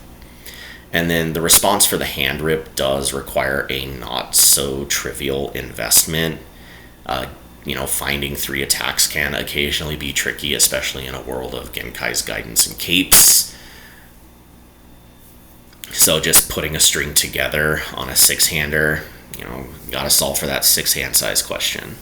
And then the response for the hand rip does require a not so trivial investment. Finding 3 attacks can occasionally be tricky, especially in a world of Genkai's Guidance and Capes. So just putting a string together on a 6-hander, gotta solve for that 6-hand size question.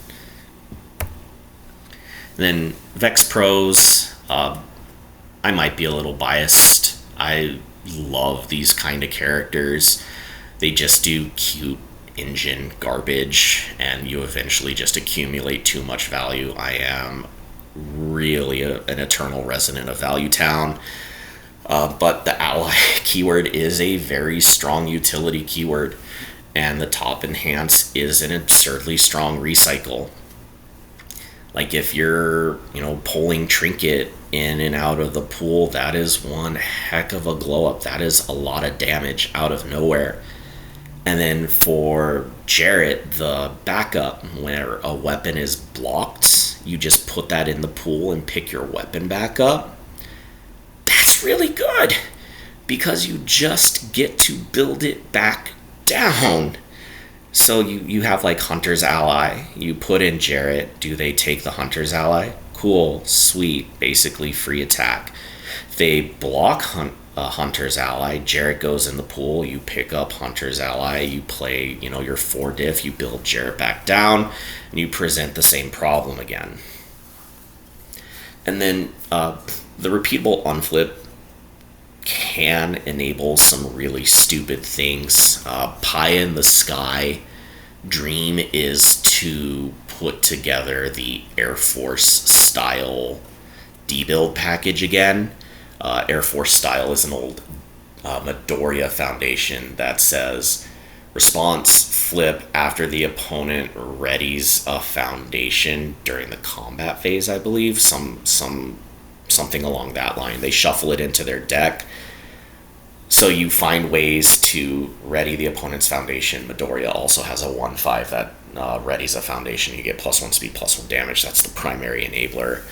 Then Vex Pros, I might be a little biased. I love these kind of characters. They just do cute engine garbage, and you eventually just accumulate too much value. I am really an eternal resident of Value Town, but the ally keyword is a very strong utility keyword, and the top enhance is an absurdly strong recycle. Like if you're, pulling Trinket in and out of the pool, that is one heck of a glow up. That is a lot of damage out of nowhere. And then for Jarrett, the backup, where a weapon is blocked, you just put that in the pool and pick your weapon back up. That's really good, because you just get to build it back down. So you have like Hunter's Ally. You put in Jarrett. Do they take the Hunter's Ally? Cool, sweet, basically free attack. If they block Hunter's Ally, Jarrett goes in the pool. You pick up Hunter's Ally. You play, your 4 diff. You build Jarrett back down, and you present the same problem again. And then the repeatable unflip can enable some really stupid things. Pie in the Sky dream is to put together the Air Force style debuild package again. Air Force style is an old Midoriya foundation that says response flip after the opponent readies a foundation during the combat phase, I believe. Something along that line. They shuffle it into their deck. So you find ways to ready the opponent's foundation. Midoriya also has a 1/5 that readies a foundation. You get +1 speed, +1 damage. That's the primary enabler.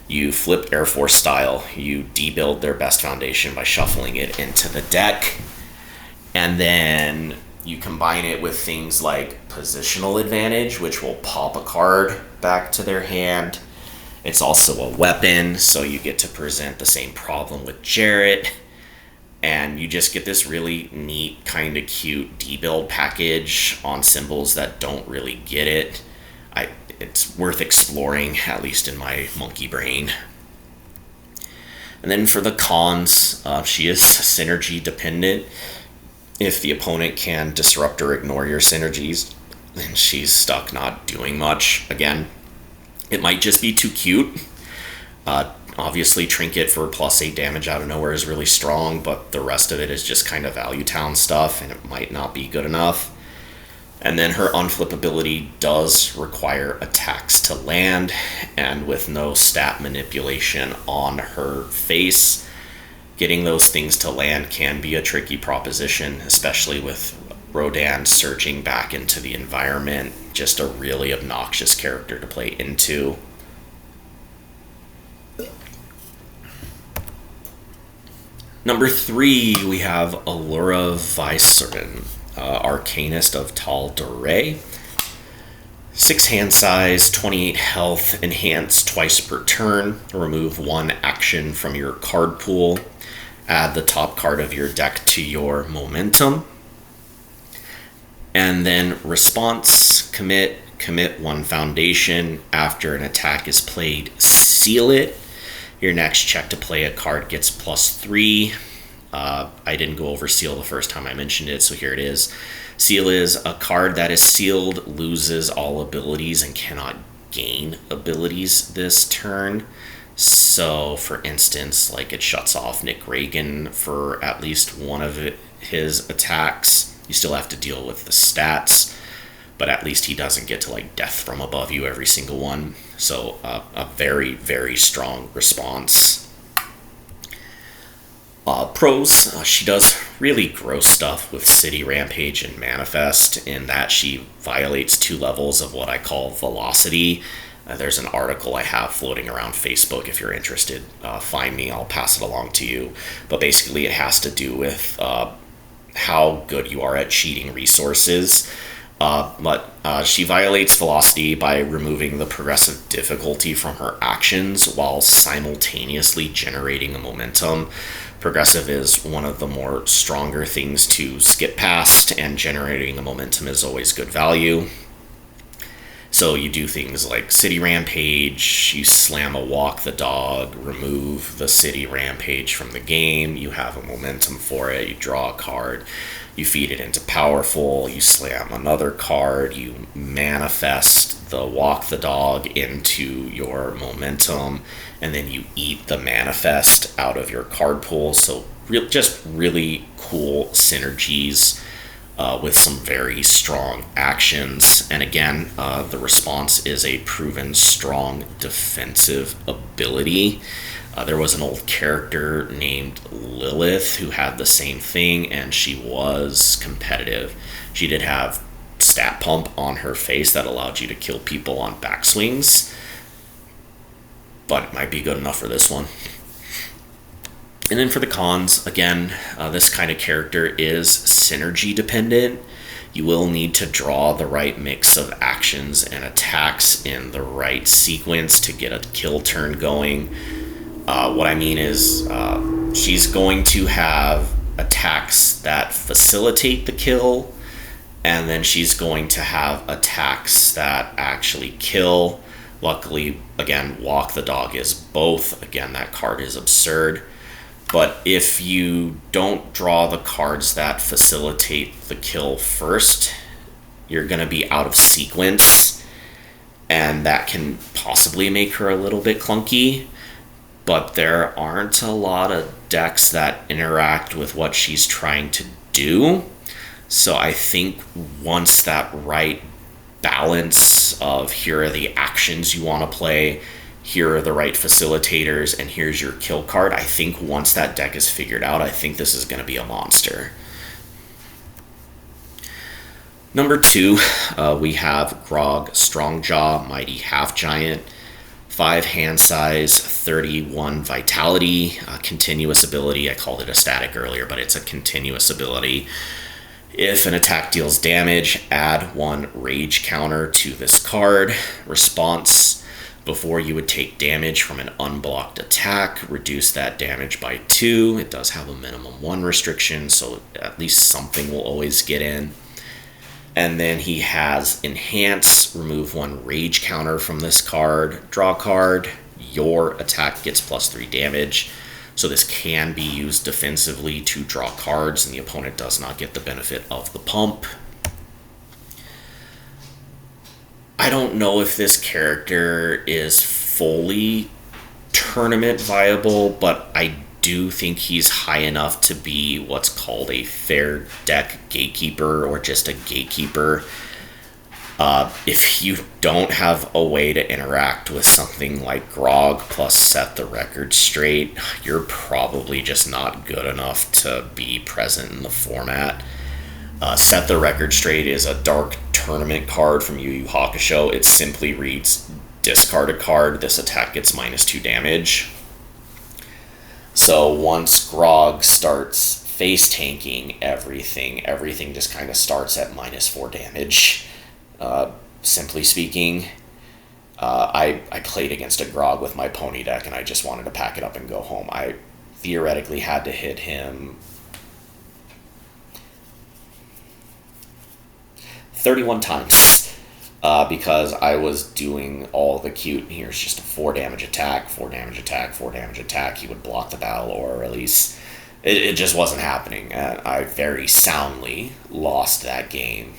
You flip Air Force style. You debuild their best foundation by shuffling it into the deck. And then you combine it with things like positional advantage, which will pop a card back to their hand. It's also a weapon, so you get to present the same problem with Jarrett. And you just get this really neat, kind of cute debuild package on symbols that don't really get it. It's worth exploring, at least in my monkey brain. And then for the cons, she is synergy dependent. If the opponent can disrupt or ignore your synergies, then she's stuck not doing much. Again, it might just be too cute. Obviously, Trinket for +8 damage out of nowhere is really strong, but the rest of it is just kind of value town stuff, and it might not be good enough. And then her unflippability does require attacks to land, and with no stat manipulation on her face, getting those things to land can be a tricky proposition, especially with Rodan surging back into the environment. Just a really obnoxious character to play into. Number 3, we have Allura Vicerin, Arcanist of Tal Duray. 6 hand size, 28 health, enhance twice per turn. Remove 1 action from your card pool. Add the top card of your deck to your momentum. And then response, commit 1 foundation. After an attack is played, seal it. Your next check to play a card gets +3. I didn't go over seal the first time I mentioned it, so here it is. Seal is a card that is sealed, loses all abilities, and cannot gain abilities this turn. So, for instance, like it shuts off Nick Reagan for at least one of his attacks. You still have to deal with the stats, but at least he doesn't get to like death from above you every single one. So a very, very strong response. Pros, she does really gross stuff with City Rampage and Manifest in that she violates 2 levels of what I call velocity. There's an article I have floating around Facebook if you're interested. Find me, I'll pass it along to you. But basically it has to do with how good you are at cheating resources. But she violates velocity by removing the progressive difficulty from her actions while simultaneously generating a momentum. Progressive is one of the more stronger things to skip past, and generating a momentum is always good value. So you do things like City Rampage, you slam a Walk the Dog, remove the City Rampage from the game, you have a momentum for it, you draw a card, you feed it into Powerful, you slam another card, you manifest the Walk the Dog into your momentum, and then you eat the manifest out of your card pool. So just really cool synergies with some very strong actions. And again, the response is a proven strong defensive ability. There was an old character named Lilith who had the same thing, and she was competitive. She did have stat pump on her face that allowed you to kill people on backswings, but it might be good enough for this one. And then for the cons, again, this kind of character is synergy dependent. You will need to draw the right mix of actions and attacks in the right sequence to get a kill turn going. What I mean is she's going to have attacks that facilitate the kill, and then she's going to have attacks that actually kill. Luckily, again, Walk the Dog is both. Again, that card is absurd. But if you don't draw the cards that facilitate the kill first, you're going to be out of sequence, and that can possibly make her a little bit clunky. But there aren't a lot of decks that interact with what she's trying to do. So I think once that right balance of here are the actions you want to play, here are the right facilitators, and here's your kill card, I think once that deck is figured out, I think this is going to be a monster. Number 2, we have Grog Strongjaw, Mighty Half Giant. 5 hand size, 31 vitality, continuous ability. I called it a static earlier, but it's a continuous ability. If an attack deals damage, add 1 rage counter to this card. Response: before you would take damage from an unblocked attack, reduce that damage by 2. It does have a minimum 1 restriction, so at least something will always get in. And then he has Enhance, remove 1 rage counter from this card, draw a card, your attack gets +3 damage. So this can be used defensively to draw cards, and the opponent does not get the benefit of the pump. I don't know if this character is fully tournament viable, but I do think he's high enough to be what's called a fair deck gatekeeper, or just a gatekeeper. If you don't have a way to interact with something like Grog plus set the record straight, you're probably just not good enough to be present in the format. Set the record straight is a dark tournament card from Yu Yu Hakusho. It simply reads, discard a card, this attack gets -2 damage. So once Grog starts face tanking everything just kind of starts at -4 damage. Simply speaking, I played against a Grog with my pony deck, and I just wanted to pack it up and go home. I theoretically had to hit him 31 times because I was doing all the cute. Here's just a 4 damage attack, 4 damage attack, 4 damage attack. He would block the battle or release. It just wasn't happening, and I very soundly lost that game.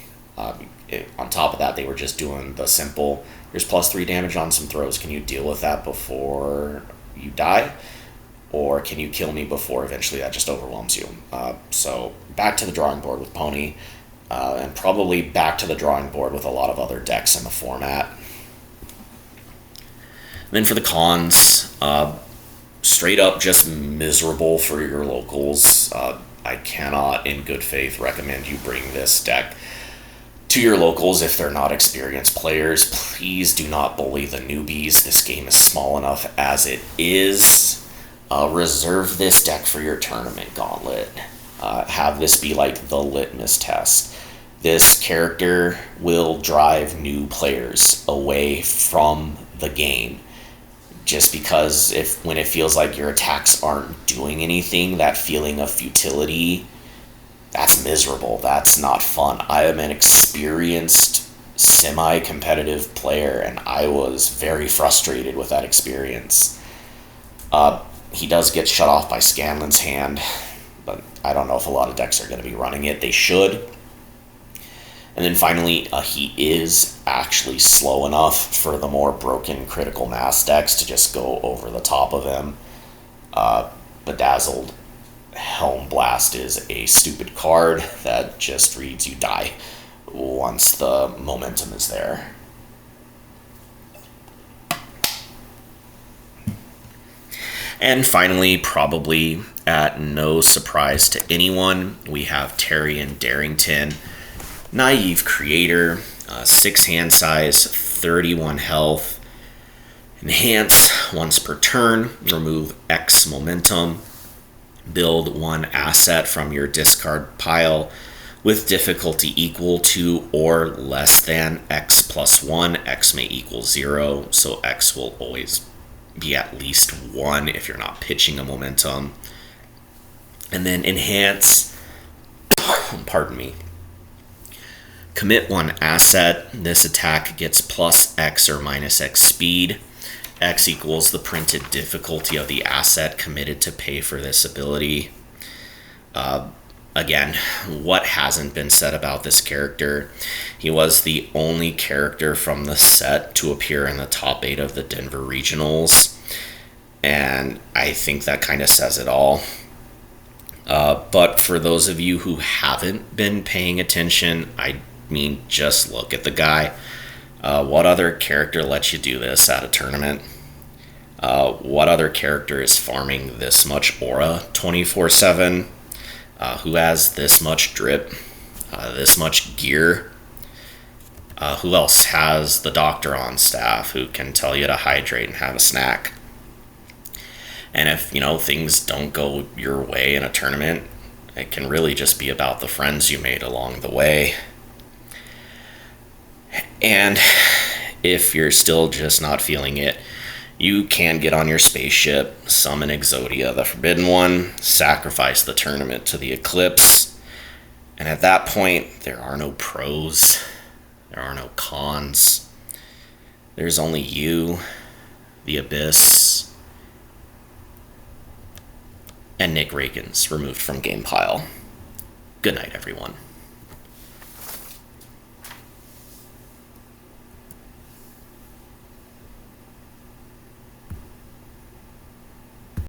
On top of that, they were just doing the simple, here's +3 damage on some throws. Can you deal with that before you die? Or can you kill me before eventually that just overwhelms you? So back to the drawing board with Pony, and probably back to the drawing board with a lot of other decks in the format. And then for the cons, straight up just miserable for your locals. I cannot in good faith recommend you bring this deck to your locals if they're not experienced players. Please do not bully the newbies. This game is small enough as it is. Reserve this deck for your tournament gauntlet. Have this be like the litmus test. This character will drive new players away from the game. Just because when it feels like your attacks aren't doing anything, that feeling of futility, that's miserable. That's not fun. I am an experienced, semi-competitive player, and I was very frustrated with that experience. He does get shut off by Scanlan's Hand, but I don't know if a lot of decks are going to be running it. They should. And then finally, he is actually slow enough for the more broken critical mass decks to just go over the top of him. Bedazzled Helm Blast is a stupid card that just reads you die once the momentum is there. And finally, probably at no surprise to anyone, we have Tyrion Darrington, Naive Creator, 6 hand size, 31 health. Enhance once per turn, remove X momentum, build 1 asset from your discard pile with difficulty equal to or less than X plus 1. X may equal 0, so X will always be at least 1 if you're not pitching a momentum. And then enhance, pardon me, commit 1 asset. This attack gets plus X or minus X speed. X equals the printed difficulty of the asset committed to pay for this ability. Again, what hasn't been said about this character? He was the only character from the set to appear in the top 8 of the Denver Regionals, and I think that kind of says it all. But for those of you who haven't been paying attention, I mean, just look at the guy. What other character lets you do this at a tournament? What other character is farming this much aura 24/7? Who has this much drip? This much gear? Who else has the doctor on staff who can tell you to hydrate and have a snack? And if, things don't go your way in a tournament, it can really just be about the friends you made along the way. And if you're still just not feeling it, you can get on your spaceship, summon Exodia, the Forbidden One, sacrifice the tournament to the Eclipse, and at that point, there are no pros, there are no cons. There's only you, the Abyss, and Nick Rakens removed from game pile. Good night, everyone.